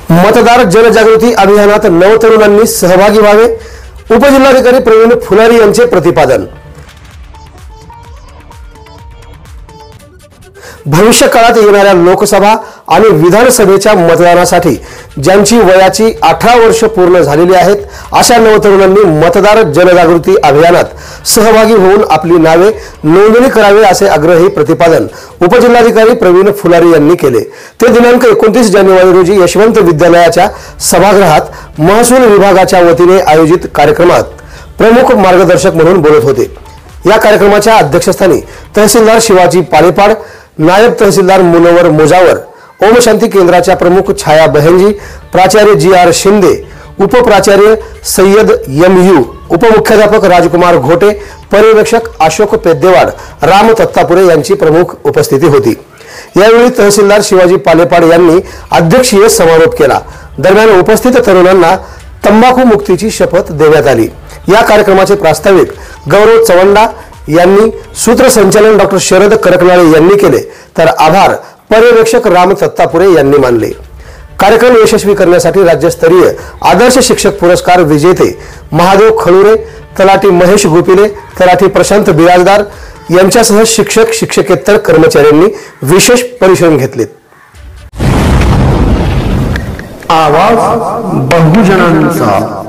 मतदार जनजागृती अभियानात नवतरुणांनी सहभागी व्हावे, उपजिल्हाधिकारी प्रवीण फुलारी यांचे प्रतिपादन। भविष्य काळात येणाऱ्या लोकसभा आणि विधानसभेच्या मतदानासाठी ज्यांची वयाची 18 वर्ष पूर्ण झालेली आहेत अशा नवतरुणांनी मतदार जनजागृती अभियानात सहभागी होऊन आपली नावे नोंदणी करावी असे आग्रही प्रतिपादन उपजिल्हाधिकारी प्रवीण फुलारी यांनी केले। ते दिनांक 29 जानेवारी रोजी यशवंत विद्यालयाच्या सभागृहात महसूल विभागाच्या वतीने आयोजित कार्यक्रमात प्रमुख मार्गदर्शक म्हणून बोलत होते। या कार्यक्रमाच्या अध्यक्षस्थानी तहसीलदार शिवाजी पालेपाड, नायब तहसीलदार मुनवर मुजावर, ओम शांती केंद्राच्या प्रमुख छाया बहनजी, प्राचार्य GR शिंदे, उपप्राचार्य सय्यद MU, उपमुख्याध्यापक राजकुमार घोटे, पर्यवेक्षक अशोक पेद्देवाड, राम तत्तापुरे यांची प्रमुख उपस्थिती होती। यावेळी तहसीलदार शिवाजी पालेपाड यांनी अध्यक्षीय समारोप केला। दरम्यान उपस्थित तरुणांना तंबाखू मुक्तीची शपथ देण्यात आली। या कार्यक्रमाचे प्रास्ताविक गौरव चवंडा यांनी, सूत्रसंचालन डॉक्टर शरद करकनाळे यांनी केले, तर आभार पर्यवेक्षक राम तत्तापुरे यांनी मानले। कार्यक्रम यशस्वी करण्यासाठी राज्यस्तरीय आदर्श शिक्षक पुरस्कार विजेते महादेव खळुरे, तलाठी महेश गोपिले, तलाठी प्रशांत बिराजदार यांच्यासह शिक्षक शिक्षकेतर कर्मचाऱ्यांनी विशेष परिश्रम घेतले। आवाज बहुजनांचा।